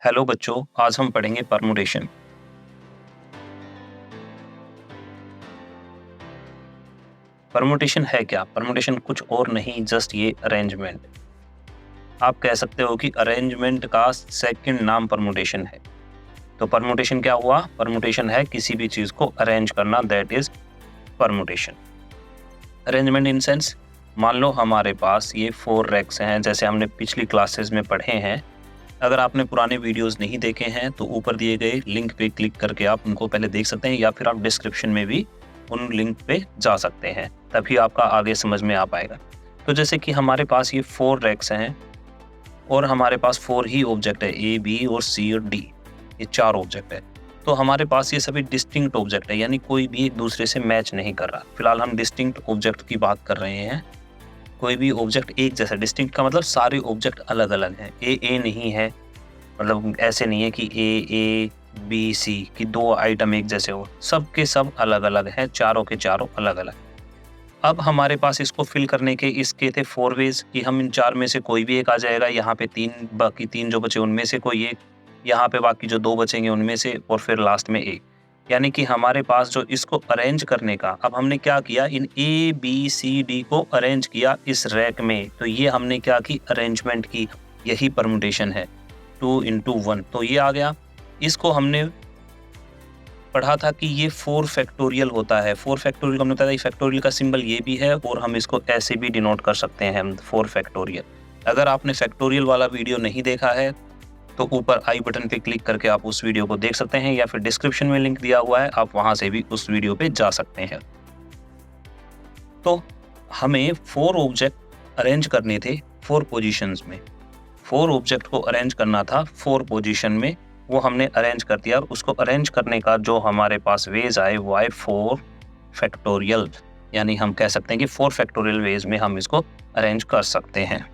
Hello बच्चों, आज हम पढ़ेंगे परमुटेशन। परमुटेशन है क्या? परमुटेशन कुछ और नहीं, जस्ट ये अरेंजमेंट। आप कह सकते हो कि अरेंजमेंट का सेकंड नाम परमुटेशन है। तो परमुटेशन क्या हुआ? परमुटेशन है किसी भी चीज को अरेंज करना, that is permutation. Arrangement in sense, मान लो हमारे पास ये 4 रैक्स हैं, जैसे हमने पिछली क्लासेस में पढ़े हैं। अगर आपने पुराने वीडियोस नहीं देखे हैं तो ऊपर दिए गए लिंक पे क्लिक करके आप उनको पहले देख सकते हैं, या फिर आप डिस्क्रिप्शन में भी उन लिंक पे जा सकते हैं, तभी आपका आगे समझ में आ पाएगा। तो जैसे कि हमारे पास ये 4 रैक्स हैं और हमारे पास 4 ही ऑब्जेक्ट है, ए बी और सी और डी, ये 4 ऑब्जेक्ट है। तो हमारे पास ये सभी डिस्टिंक्ट ऑब्जेक्ट है, यानी कोई भी एक दूसरे से मैच नहीं कर रहा। फिलहाल हम डिस्टिंक्ट ऑब्जेक्ट की बात कर रहे हैं। कोई भी ऑब्जेक्ट एक जैसा, डिस्टिंक्ट का मतलब सारे ऑब्जेक्ट अलग अलग हैं, ए नहीं है, मतलब ऐसे नहीं है कि ए बी सी की 2 आइटम एक जैसे हो, सब के सब अलग अलग हैं, चारों के चारों अलग अलग। अब हमारे पास इसको फिल करने के इसके थे 4 वेज कि हम इन 4 में से कोई भी एक आ जाएगा, यहाँ पे 3, बाकी 3 जो बचे उनमें से कोई एक, यहाँ पे बाकी जो 2 बचेंगे उनमें से, और फिर लास्ट में एक। यानी कि हमारे पास जो इसको अरेंज करने का, अब हमने क्या किया, इन ए बी सी डी को अरेंज किया इस रैक में, तो ये हमने क्या की, अरेंजमेंट की। यही परमुटेशन है, 2 into 1, तो ये आ गया। इसको हमने पढ़ा था कि ये 4 फैक्टोरियल होता है। 4 फैक्टोरियल हमने बताया, फैक्टोरियल का सिंबल ये भी है और हम इसको ऐसे भी डिनोट कर सकते हैं, 4 फैक्टोरियल। अगर आपने फैक्टोरियल वाला वीडियो नहीं देखा है तो ऊपर आई बटन पे क्लिक करके आप उस वीडियो को देख सकते हैं, या फिर डिस्क्रिप्शन में लिंक दिया हुआ है, आप वहां से भी उस वीडियो पे जा सकते हैं। तो हमें 4 ऑब्जेक्ट अरेंज करने थे 4 पोजीशंस में। 4 ऑब्जेक्ट को अरेंज करना था 4 पोजीशन में, वो हमने अरेंज कर दिया। और उसको अरेंज करने का जो हमारे पास वेज आए वो आए 4 फैक्टोरियल, यानी हम कह सकते हैं कि 4 फैक्टोरियल वेज में हम इसको अरेंज कर सकते हैं।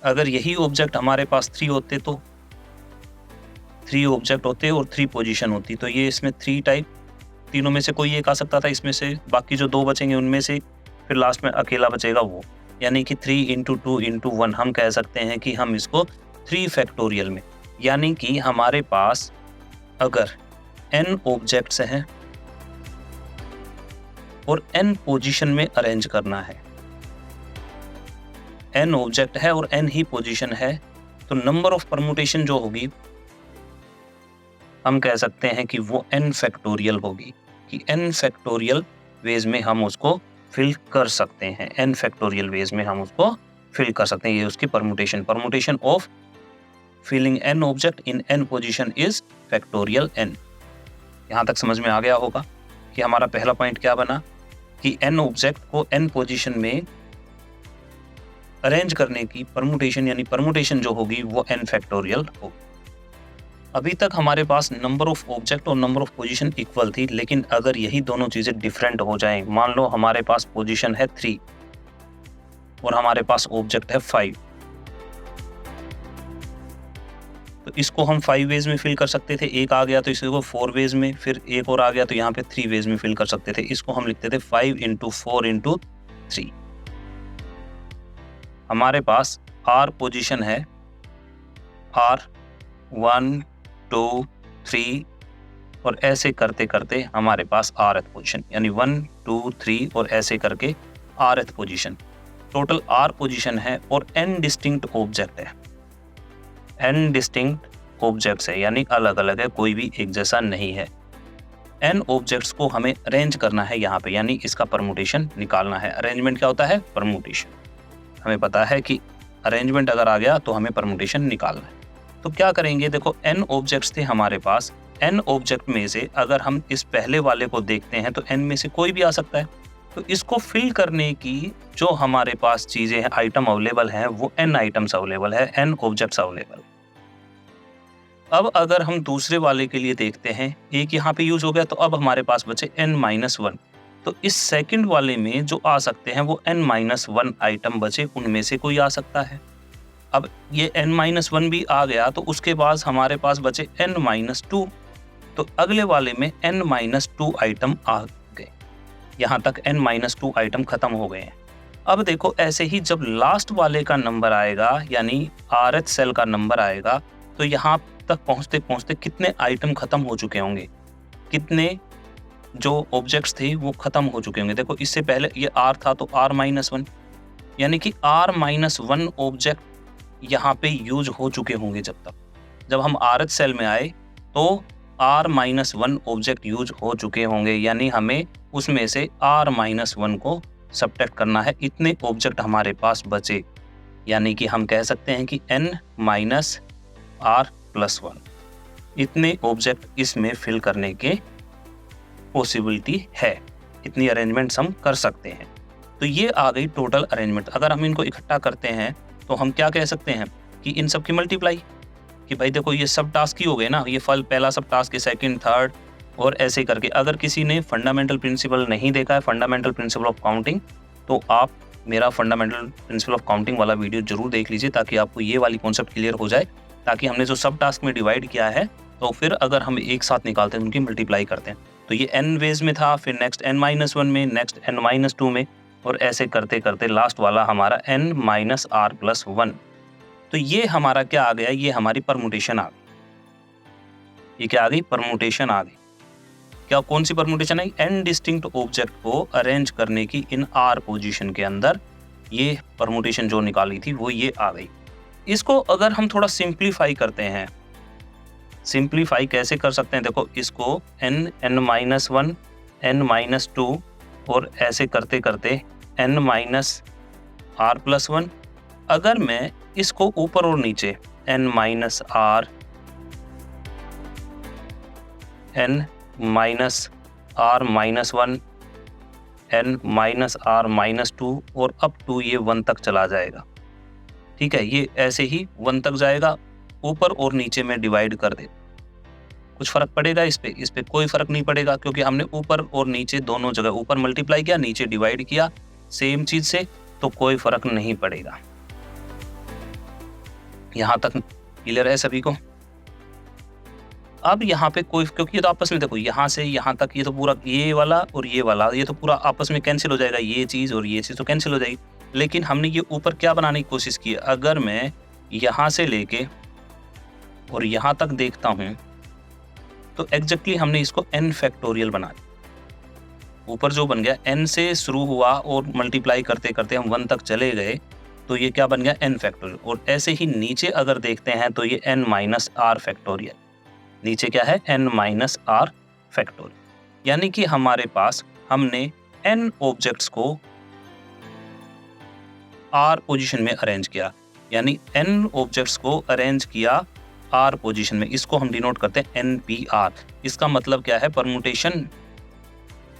अगर यही ऑब्जेक्ट हमारे पास 3 होते तो 3 ऑब्जेक्ट होते और 3 पोजीशन होती, तो ये इसमें 3 टाइप, तीनों में से कोई एक आ सकता था इसमें से, बाकी जो 2 बचेंगे उनमें से, फिर लास्ट में अकेला बचेगा वो। यानी कि 3 into 2 into 1 हम कह सकते हैं कि हम इसको 3 फैक्टोरियल में, यानी कि हमारे पास अगर n ऑब्जेक्ट्स हैं और n पोजीशन में अरेंज करना है, n ऑब्जेक्ट है और n ही पोजीशन है, तो नंबर ऑफ परमुटेशन जो होगी हम कह सकते हैं कि वो n फैक्टोरियल होगी, कि n फैक्टोरियल वेज में हम उसको फिल कर सकते हैं। n फैक्टोरियल वेज में हम उसको फिल कर सकते हैं, ये उसकी permutation of filling n object in n position is factorial n। यहाँ तक समझ में आ गया होगा कि हमारा पहला पॉइंट क्या बना, कि n ऑब्जेक्ट को n पोजीशन में अरेंज करने की परमुटेशन, यानी परमुटेशन जो होगी वो n फैक्टोरियल होगी। अभी तक हमारे पास नंबर ऑफ ऑब्जेक्ट और नंबर ऑफ पोजीशन इक्वल थी, लेकिन अगर यही दोनों चीजें डिफरेंट हो जाएं, मान लो हमारे पास पोजीशन है 3 और हमारे पास ऑब्जेक्ट है 5, तो इसको हम 5 वेज में फिल कर सकते थे। एक आ गया तो इसको 4 वेज में, फिर एक और आ गया तो यहाँ पे 3 वेज में फिल कर सकते थे। इसको हम लिखते थे 5 into 4 into 3। हमारे पास R पोजीशन है, R 1 2 3, और ऐसे करते करते हमारे पास rth पोजीशन, यानी 1 2 3 और ऐसे करके rth position, total r position है और n डिस्टिंक्ट ऑब्जेक्ट है। n डिस्टिंक्ट ऑब्जेक्ट्स है, यानी अलग अलग है, कोई भी एक जैसा नहीं है। n ऑब्जेक्ट्स को हमें अरेंज करना है यहाँ पे, यानी इसका परमुटेशन निकालना है। अरेंजमेंट क्या होता है? परमुटेशन। हमें पता है कि अरेंजमेंट अगर आ गया तो हमें परमुटेशन निकालना है। तो क्या करेंगे, देखो n ऑब्जेक्ट्स थे हमारे पास, n ऑब्जेक्ट में से अगर हम इस पहले वाले को देखते हैं तो n में से कोई भी आ सकता है। तो इसको फिल करने की जो हमारे पास चीजें हैं, आइटम अवेलेबल हैं, वो n आइटम्स अवेलेबल है, n ऑब्जेक्ट्स अवेलेबल। अब अगर हम दूसरे वाले के लिए देखते हैं, एक यहाँ पे यूज हो गया, तो अब हमारे पास बचे n-1। तो इस सेकंड वाले में जो आ सकते हैं वो n-1 आइटम बचे, उनमें से कोई आ सकता है। अब ये n-1 भी आ गया तो उसके बाद हमारे पास बचे n-2, तो अगले वाले में n-2 आइटम आ गए। यहाँ तक n-2 आइटम खत्म हो गए हैं। अब देखो ऐसे ही जब लास्ट वाले का नंबर आएगा यानी RH सेल का नंबर आएगा तो यहाँ तक पहुँचते पहुँचते कितने आइटम खत्म हो चुके होंगे, कितने जो ऑब्जेक्ट्स थे वो खत्म हो चुके होंगे। देखो इससे पहले ये R था तो R-1 यानी कि R-1 ऑब्जेक्ट यहाँ पे यूज हो चुके होंगे। जब हम RH सेल में आए तो R-1 ऑब्जेक्ट यूज हो चुके होंगे, यानी हमें उसमें से R-1 को सब्ट्रैक्ट करना है। इतने ऑब्जेक्ट हमारे पास बचे, यानी कि हम कह सकते हैं कि N-R+1 इतने ऑब्जेक्ट इसमें फिल करने के पॉसिबिलिटी है। इतनी अरेंजमेंट्स हम कर सकते हैं। तो ये आ गई टोटल अरेंजमेंट। अगर हम इनको इकट्ठा करते हैं तो हम क्या कह सकते हैं कि इन सब की मल्टीप्लाई, कि भाई देखो ये सब टास्क ही हो गए ना, ये पहला सब टास्क है, सेकंड, थर्ड और ऐसे करके। अगर किसी ने फंडामेंटल प्रिंसिपल नहीं देखा है, फंडामेंटल प्रिंसिपल ऑफ काउंटिंग, तो आप मेरा फंडामेंटल प्रिंसिपल ऑफ काउंटिंग वाला वीडियो जरूर देख लीजिए ताकि आपको ये वाली कॉन्सेप्ट क्लियर हो जाए, ताकि हमने जो सब टास्क में डिवाइड किया है तो फिर अगर हम एक साथ निकालते हैं उनकी मल्टीप्लाई करते हैं तो ये n वेज में था, फिर नेक्स्ट n-1 में, नेक्स्ट n-2 में और ऐसे करते करते लास्ट वाला हमारा n-R+1। तो ये हमारा क्या आ गया, ये हमारी परमुटेशन आ गई। ये क्या आ गई, परमुटेशन आ गई। क्या कौन सी परमुटेशन आई, n डिस्टिंक्ट ऑब्जेक्ट को अरेंज करने की इन R पोजीशन के अंदर, ये परमुटेशन जो निकाली थी वो ये आ गई। इसको अगर हम थोड़ा सिंप्लीफाई करते हैं, सिंप्लीफाई कैसे कर सकते हैं, देखो इसको n-1 n-2 और ऐसे करते करते n-R+1। अगर मैं इसको ऊपर और नीचे n-R n-R-1 n-R-2 और अप टू ये 1 तक चला जाएगा। ठीक है, ये ऐसे ही 1 तक जाएगा। ऊपर और नीचे में डिवाइड कर दे, कुछ फर्क पड़ेगा इस पे कोई फर्क नहीं पड़ेगा, क्योंकि हमने ऊपर और नीचे दोनों जगह, ऊपर मल्टीप्लाई किया, नीचे डिवाइड किया सेम चीज से, तो कोई फर्क नहीं पड़ेगा। यहां तक क्लियर है सभी को। अब यहाँ पे कोई, क्योंकि ये तो आपस में देखो यहाँ से यहाँ तक ये तो पूरा ये वाला और ये वाला ये तो पूरा आपस में कैंसिल हो जाएगा, ये चीज और ये चीज तो कैंसिल हो जाएगी। लेकिन हमने ये ऊपर क्या बनाने की कोशिश की है, अगर मैं यहाँ से लेके और यहाँ तक देखता हूँ तो एग्जैक्टली हमने इसको n फैक्टोरियल बना दिया। ऊपर जो बन गया n से शुरू हुआ और मल्टीप्लाई करते करते हम 1 तक चले गए, तो ये क्या बन गया, n फैक्टोरियल। और ऐसे ही नीचे अगर देखते हैं तो ये n-R फैक्टोरियल, नीचे क्या है, n-R फैक्टोरियल। यानी कि हमारे पास हमने n ऑब्जेक्ट्स को R पोजीशन में अरेंज किया, यानी n ऑब्जेक्ट्स को अरेंज किया R पोजीशन में। इसको हम डिनोट करते हैं NPR। इसका मतलब क्या है, परमुटेशन,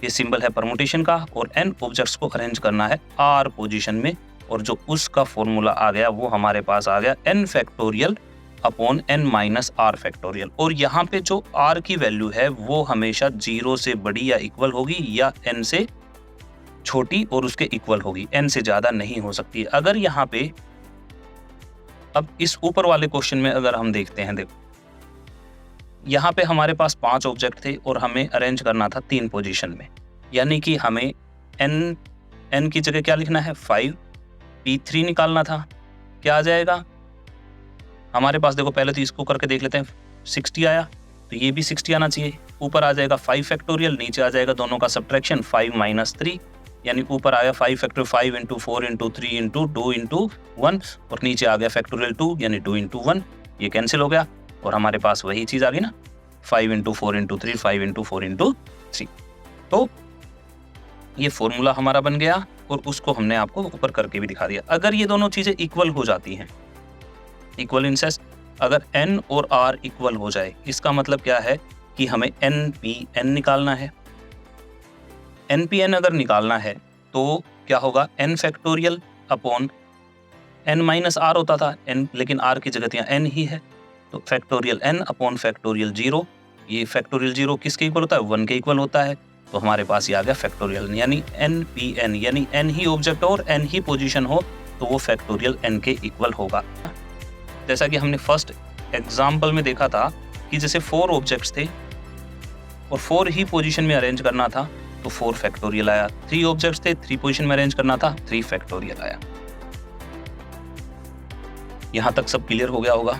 ये सिंबल है परमुटेशन का, और n ऑब्जेक्ट्स को अरेंज करना है R पोजीशन में। और जो उसका फॉर्मूला आ गया वो हमारे पास आ गया n factorial upon n-R factorial. और यहाँ पे जो R की वैल्यू है वो हमेशा 0 से बड़ी या इक्वल होगी, या n से छोटी और उसके इक्वल होगी, n से ज्यादा नहीं हो सकती। अगर यहाँ पे अब इस ऊपर वाले क्वेश्चन में अगर हम देखते हैं, देखो यहाँ पे हमारे पास 5 ऑब्जेक्ट थे और हमें अरेंज करना था 3 पोजीशन में, यानी कि हमें n की जगह क्या लिखना है, 5, P3 निकालना था। क्या आ जाएगा हमारे पास, देखो पहले तो इसको करके देख लेते हैं, 60 आया तो ये भी 60 आना चाहिए। ऊपर आ जाएगा 5 फैक्टोरियल, नीचे आ जाएगा दोनों का सब्ट्रैक्शन 5 - 3, यानी ऊपर आया 5 फैक्टोरियल 5 × 4 × 3 × 2 × 1 और नीचे आ गया फैक्टोरियल 2 यानी 2 × 1। ये कैंसिल हो गया और हमारे पास वही चीज आ गई ना, 5 × 4 × 3 5 × 4 × 3। तो ये फॉर्मूला हमारा बन गया और उसको हमने आपको ऊपर करके भी दिखा दिया। अगर ये दोनों चीजें इक्वल हो जाती हैं, इक्वल इन सेंस अगर n और r इक्वल हो जाए, इसका मतलब क्या है कि हमें NPN निकालना है। NPN अगर निकालना है तो क्या होगा, n फैक्टोरियल अपॉन n-R होता था n, लेकिन r की जगह यहाँ n ही है, तो फैक्टोरियल n अपॉन फैक्टोरियल 0। ये फैक्टोरियल 0 किसके इक्वल होता है, 1 के इक्वल होता है। तो हमारे पास ये आ गया फैक्टोरियल, यानी NPN, यानी n ही ऑब्जेक्ट हो और n ही पोजीशन हो तो वो फैक्टोरियल n के इक्वल होगा। जैसा कि हमने फर्स्ट एग्जाम्पल में देखा था कि जैसे 4 ऑब्जेक्ट्स थे और 4 ही पोजीशन में अरेंज करना था, तो 4 फैक्टोरियल आया। 3 ऑब्जेक्ट्स थे, 3 पोजीशन में अरेंज करना था, 3 फैक्टोरियल आया। यहां तक सब क्लियर हो गया होगा।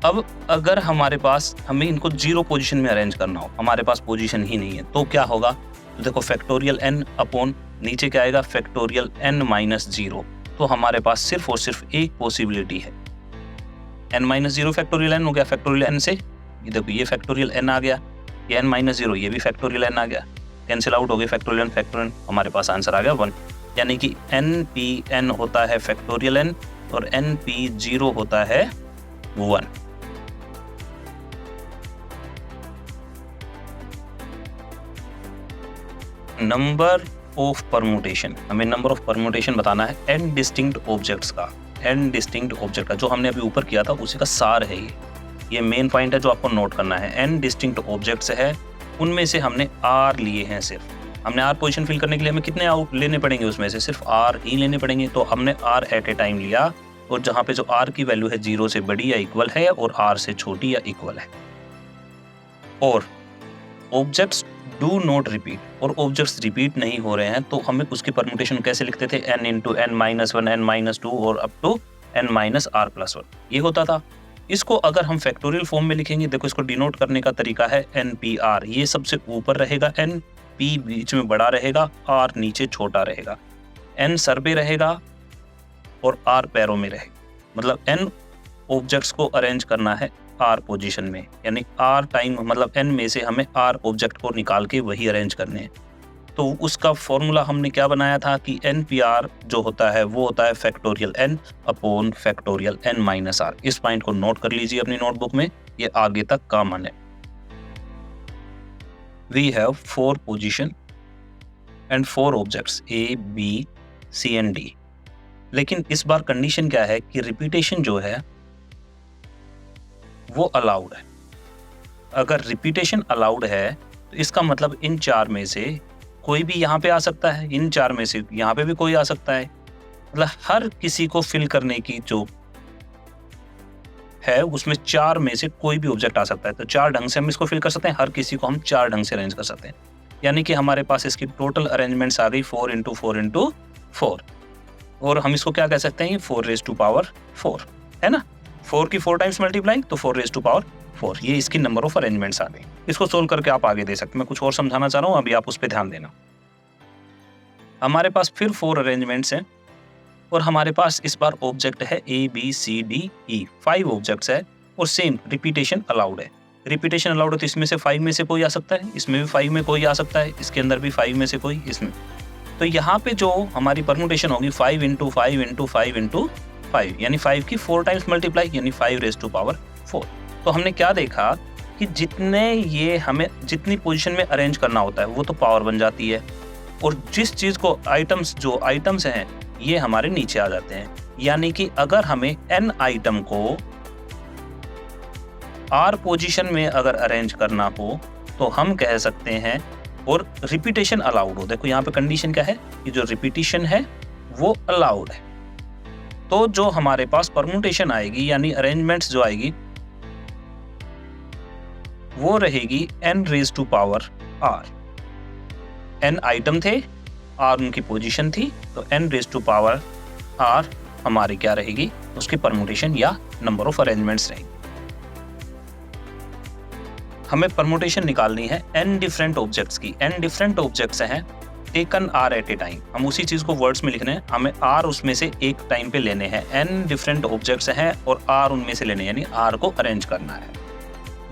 अब अगर हमारे पास हमें इनको 0 पोजीशन में अरेंज करना हो, हमारे पास पोजीशन ही नहीं है, तो क्या होगा? तो देखो फैक्टोरियल n अपॉन नीचे क्या आएगा? Factorial n minus 0। तो हमारे पास सिर्फ और सिर्फ एक पॉसिबिलिटी है, n माइनस 0 फैक्टोरियल n हो गया फैक्टोरियल n से। ये देखो ये फैक्टोरियल n आ गया, ये n माइनस 0 ये भी फैक्टोरियल n आ गया, कैंसिल आउट हो गए फैक्टोरियल n फैक्टोरियल, हमारे पास आंसर आ गया 1। यानी कि npn होता है फैक्टोरियल n और np0 होता है 1। नंबर ऑफ परमुटेशन, हमें नंबर ऑफ परमुटेशन बताना है n डिस्टिंक्ट ऑब्जेक्ट्स का। n डिस्टिंक्ट ऑब्जेक्ट का जो हमने अभी ऊपर किया था उसी का सार है ये मेन पॉइंट है जो आपको नोट करना है। n डिस्टिंक्ट ऑब्जेक्ट्स है, उनमें से हमने r लिए हैं। सिर्फ हमने r पोजीशन फिल करने के लिए हमें कितने आउट लेने पड़ेंगे? उसमें से सिर्फ r ही लेने पड़ेंगे। तो हमने r एट ए टाइम लिया, और जहाँ पे जो r की वैल्यू है 0 से बड़ी या इक्वल है और r से छोटी या इक्वल है। और ऑब्जेक्ट्स डू नॉट रिपीट, और ऑब्जेक्ट्स रिपीट नहीं हो रहे हैं, तो हमें उसकी परम्यूटेशन कैसे लिखते थे? n into n minus 1, n minus 2 और up to n minus r plus 1, ये होता था। इसको अगर हम फैक्टोरियल फॉर्म में लिखेंगे, देखो इसको डिनोट करने का तरीका है npr, ये सबसे ऊपर रहेगा, n p बीच में बड़ा रहेगा, r नीचे छोटा रहेगा, n सर पे रहेगा और r पैरों में रहेगा। मतलब n ऑब्जेक्ट्स को अरेंज करना है r पोजीशन में, यानी r टाइम मतलब n में से हमें r ऑब्जेक्ट को निकाल के वही अरेंज करने हैं। तो उसका फॉर्मूला हमने क्या बनाया था कि npr जो होता है वो होता है factorial n upon factorial n minus r। इस पॉइंट को नोट कर लीजिए अपनी नोटबुक में, ये आगे तक कॉमन है। We have 4 position and 4 objects a b c and d। लेकिन इस बार कंडीशन क्या है कि रिपीटेशन जो है वो अलाउड है। अगर रिपीटेशन अलाउड है तो इसका मतलब इन 4 में से कोई भी यहाँ पे आ सकता है, इन 4 में से यहाँ पे भी कोई आ सकता है। मतलब हर किसी को फिल करने की जो है उसमें 4 में से कोई भी ऑब्जेक्ट आ सकता है। तो 4 ढंग से हम इसको फिल कर सकते हैं, हर किसी को हम 4 ढंग से अरेंज कर सकते हैं। यानी कि हमारे पास इसकी टोटल अरेंजमेंट्स आ गई 4 इंटू 4 इंटू 4, और हम इसको क्या कह सकते हैं? 4 रेज़ टू पावर 4 है ना। 4 की 4 टाइम्स मल्टीप्लाई तो 4 रेज़ टू पावर 4, ये इसकी नंबर ऑफ अरेंजमेंट्स आ गई। इसको सोल्व करके आप आगे दे सकते हैं। मैं कुछ और समझाना चाह रहा हूँ, अभी आप उस पर ध्यान देना। हमारे पास फिर 4 अरेंजमेंट्स हैं, और हमारे पास इस बार ऑब्जेक्ट है A B C D E, 5 objects है, और सेम रिपीटेशन अलाउड है। रिपीटेशन अलाउड है तो इसमें से 5 में से कोई आ सकता है, इसमें भी 5 में कोई आ सकता है, इसके अंदर भी 5 में से कोई, इसमें। तो यहाँ पे जो हमारी परम्यूटेशन होगी 5 इंटू 5 इंटू 5 इंटू 5, यानी 5 की 4 टाइम्स मल्टीप्लाई, यानी 5 रेज़ टू पावर 4। तो हमने क्या देखा कि जितने ये हमें जितनी पोजीशन में अरेंज करना होता है वो तो पावर बन जाती है, और जिस चीज़ को जो आइटम्स हैं ये हमारे नीचे आ जाते हैं। यानी कि अगर हमें n आइटम को r पोजीशन में अगर अरेंज करना हो तो हम कह सकते हैं, और रिपीटेशन अलाउड हो। देखो यहाँ पे कंडीशन क्या है कि जो रिपीटेशन है वो अलाउड है, तो जो हमारे पास परम्यूटेशन आएगी यानी अरेंजमेंट्स जो आएगी वो रहेगी n raise to power r। n item थे, r उनकी पोजीशन थी, तो n raise to power r हमारी क्या रहेगी? उसकी परम्यूटेशन या नंबर ऑफ अरेंजमेंट्स रहेगी। हमें परम्यूटेशन निकालनी है n डिफरेंट ऑब्जेक्ट्स की। n डिफरेंट ऑब्जेक्ट्स हैं, taken r at a time. हम उसी चीज को वर्ड्स में लिखने हैं, हमें r उसमें से एक टाइम पे लेने हैं। n डिफरेंट ऑब्जेक्ट्स हैं और r उनमें से लेने, यानी r को अरेंज करना है।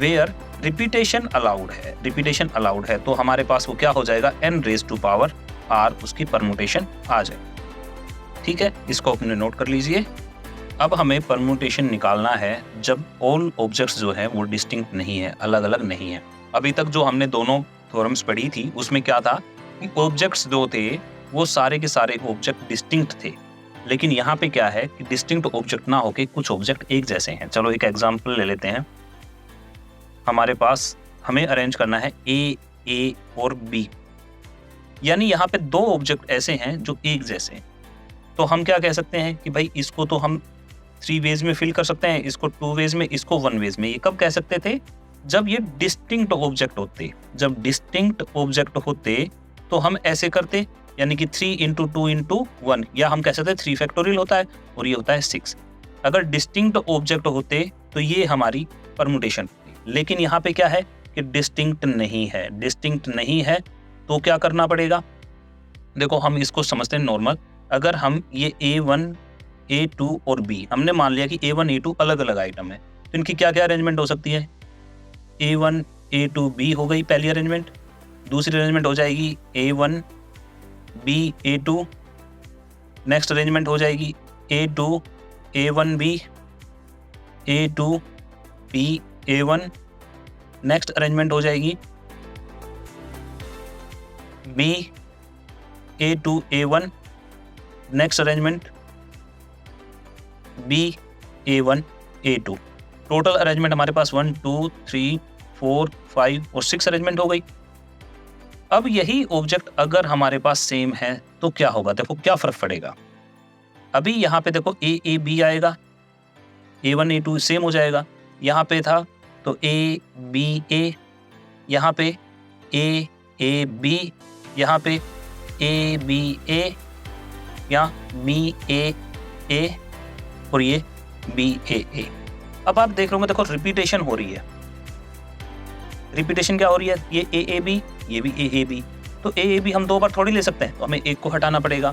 वेयर रिपीटेशन अलाउड है, रिपीटेशन अलाउड है, तो हमारे पास वो क्या हो जाएगा? n raise to power r, उसकी परम्यूटेशन आ जाएगी। ठीक है, इसको अपने नोट कर लीजिए। अब हमें परम्यूटेशन निकालना है जब ऑल ऑब्जेक्ट्स जो है वो डिस्टिंक्ट नहीं है, अलग अलग नहीं है। अभी तक जो हमने दोनों थ्योरम्स पढ़ी थी उसमें क्या था कि ऑब्जेक्ट्स जो थे वो सारे के सारे ऑब्जेक्ट डिस्टिंक्ट थे, लेकिन यहाँ पे क्या है कि डिस्टिंक्ट ऑब्जेक्ट ना होके कुछ ऑब्जेक्ट एक जैसे हैं। चलो एक एग्जांपल ले लेते हैं। हमारे पास हमें अरेंज करना है A और B, यानी यहाँ पे 2 ऑब्जेक्ट ऐसे हैं जो एक जैसे हैं। तो हम क्या कह सकते हैं कि भाई इसको तो हम 3 वेज में फिल कर सकते हैं, इसको 2 वेज में, इसको 1 वेज में। ये कब कह सकते थे? जब ये डिस्टिंक्ट ऑब्जेक्ट होते, जब डिस्टिंक्ट ऑब्जेक्ट होते तो हम ऐसे करते, यानी कि 3 इंटू 2 इंटू 1, या हम कह सकते हैं 3 फैक्टोरियल होता है और ये होता है 6। अगर डिस्टिंक्ट ऑब्जेक्ट होते तो ये हमारी परमुटेशन होती, लेकिन यहाँ पे क्या है कि डिस्टिंक्ट नहीं है। डिस्टिंक्ट नहीं है तो क्या करना पड़ेगा? देखो हम इसको समझते हैं नॉर्मल। अगर हम ये A1, A2 और B, हमने मान लिया कि A1, A2 अलग अलग आइटम है, तो इनकी क्या क्या अरेंजमेंट हो सकती है? A1, A2, B हो गई पहली अरेंजमेंट। दूसरी अरेंजमेंट हो जाएगी A1, B, A2। Next arrangement हो जाएगी A2, A1B, A2, B, A1। Next arrangement हो जाएगी B, A2, A1। Next arrangement B, A1, A2। Total arrangement हमारे पास 1, 2, 3, 4, 5 और 6 अरेंजमेंट हो गई। अब यही ऑब्जेक्ट अगर हमारे पास सेम है तो क्या होगा? देखो क्या फर्क पड़ेगा। अभी यहाँ पे देखो A, A, B आएगा, A1, A2 सेम हो जाएगा। यहाँ पे था तो A, B, A, यहाँ पे A, A, B, यहाँ पे A, B, A, यहाँ B, A, A और ये B, A, A। अब आप देख रहे होंगे, देखो रिपीटेशन हो रही है। रिपीटेशन क्या हो रही है? ये A, A, B, ये भी A, A, B। तो A, A, B हम 2 बार थोड़ी ले सकते हैं, तो हमें एक को हटाना पड़ेगा।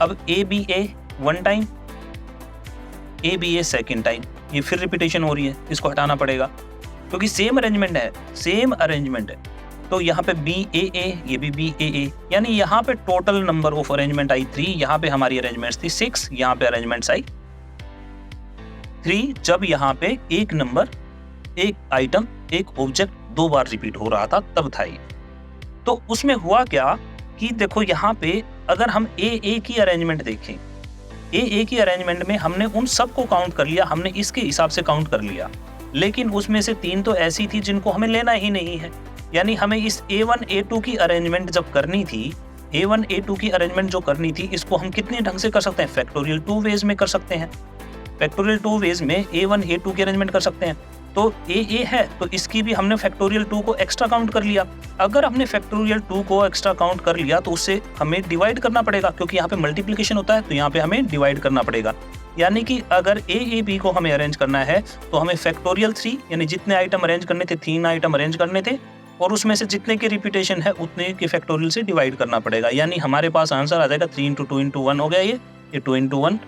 अब A, B, A 1 time, A, B, A second time, ये फिर रिपीटेशन हो रही है, इसको हटाना पड़ेगा क्योंकि सेम अरेंजमेंट है, सेम अरेंजमेंट है। तो यहाँ पे B, A, A, ये भी B, A, A, यानी यहाँ पे टोटल नंबर ऑफ अरेंजमेंट आई 3। यहाँ पे हमारी अरेंजमेंट्स थी 6, यहाँ पे अरेंजमेंट्स आई 3। जब यहाँ पे एक नंबर, एक आइटम, एक ऑब्जेक्ट 2 बार रिपीट हो रहा था तब था ये। तो उसमें हुआ क्या कि देखो यहाँ पे अगर हम A की अरेंजमेंट देखें, A की अरेंजमेंट में हमने उन सब को काउंट कर लिया, हमने इसके हिसाब से काउंट कर लिया, लेकिन उसमें से 3 तो ऐसी थी जिनको हमें लेना ही नहीं है। यानी हमें इस A1, A2 की अरेंजमेंट जब करनी थी, A1, A2 की अरेंजमेंट जो करनी थी, इसको हम कितने ढंग से कर सकते हैं? फैक्टोरियल 2 वेज में कर सकते हैं। फैक्टोरियल 2 वेज में A1, A2 की अरेंजमेंट कर सकते हैं। तो A है तो इसकी भी हमने फैक्टोरियल 2 को एक्स्ट्रा काउंट कर लिया। अगर हमने फैक्टोरियल 2 को एक्स्ट्रा काउंट कर लिया तो उससे हमें डिवाइड करना पड़ेगा, क्योंकि यहाँ पे मल्टीप्लिकेशन होता है तो यहाँ पे हमें डिवाइड करना पड़ेगा। यानी कि अगर A, B को हमें अरेंज करना है तो हमें फैक्टोरियल 3, यानी जितने आइटम अरेंज करने थे, 3 आइटम अरेंज करने थे, और उसमें से जितने की रिपीटेशन है उतने के फैक्टोरियल से डिवाइड करना पड़ेगा। यानी हमारे पास आंसर आ जाएगा 3 इंटू 2 इंटू 1 हो गया ये 2 इंटू 1,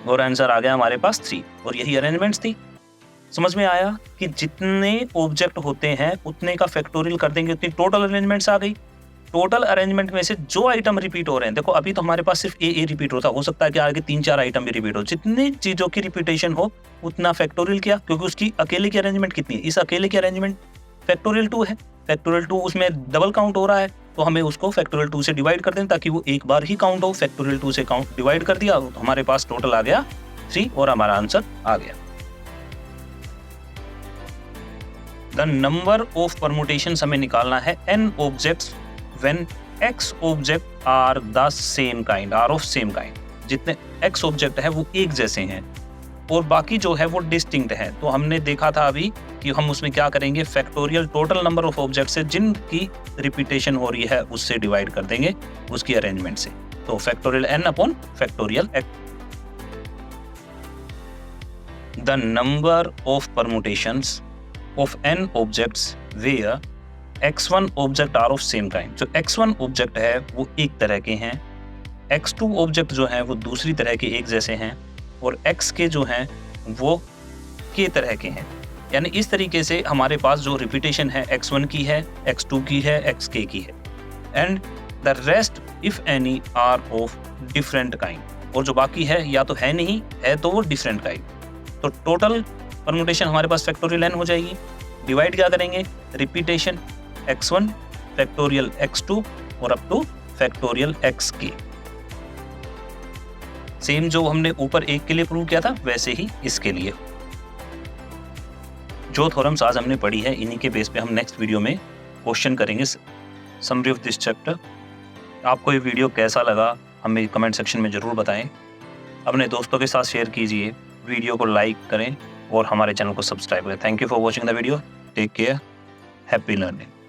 और आंसर आ गया हमारे पास 3। और यही अरेंजमेंट्स थी। समझ में आया कि जितने ऑब्जेक्ट होते हैं उतने का फैक्टोरियल कर देंगे, उतनी टोटल अरेंजमेंट्स आ गई। टोटल अरेंजमेंट में से जो आइटम रिपीट हो रहे हैं, देखो अभी तो हमारे पास सिर्फ A रिपीट होता, हो सकता है कि आगे 3-4 आइटम भी रिपीट हो। जितनी चीजों की रिपीटेशन हो उतना फैक्टोरियल किया, क्योंकि उसकी अकेले की अरेंजमेंट कितनी है? इस अकेले की अरेंजमेंट फैक्टोरियल 2 है। फैक्टोरियल 2 उसमें डबल काउंट हो रहा है, तो हमें उसको फैक्टोरियल 2 से डिवाइड कर दें ताकि वो एक बार ही काउंट हो। फैक्टोरियल 2 से काउंट डिवाइड कर दिया तो हमारे पास टोटल आ गया 3 और हमारा आंसर आ गया। द नंबर ऑफ परमुटेशंस हमें निकालना है n objects when x object are the same kind, are of same kind. जितने x ऑब्जेक्ट है वो एक जैसे हैं और बाकी जो है वो डिस्टिंक्ट है। तो हमने देखा था अभी कि हम उसमें क्या करेंगे, factorial total number of object से जिनकी रिपीटेशन हो रही है उससे डिवाइड कर देंगे उसकी अरेंजमेंट से। तो factorial n upon factorial x। The number of permutations of n objects where x1 object are of same kind। जो x1 ऑब्जेक्ट है वो एक तरह के हैं, x2 ऑब्जेक्ट जो है वो दूसरी तरह के एक जैसे हैं, और x के जो हैं वो k तरह के हैं। यानी इस तरीके से हमारे पास जो रिपीटेशन है x1 की है, x2 की है, xk की है, and the rest if any are of different kind. और जो बाकी है या तो है नहीं है तो वो डिफरेंट काइंड। तो टोटल परमुटेशन हमारे पास फैक्टोरियल n हो जाएगी। डिवाइड क्या करेंगे, रिपीटेशन x1 फैक्टोरियल x2 और up two factorial xk। Same जो हमने ऊपर एक के लिए प्रूव किया था वैसे ही इसके लिए। जो थ्योरम्स आज हमने पढ़ी है इन्हीं के बेस पे हम नेक्स्ट वीडियो में क्वेश्चन करेंगे समरी ऑफ दिस चैप्टर। आपको ये वीडियो कैसा लगा हमें कमेंट सेक्शन में ज़रूर बताएं। अपने दोस्तों के साथ शेयर कीजिए, वीडियो को लाइक करें और हमारे चैनल को सब्सक्राइब करें। Thank you for watching the video. Take care, happy learning.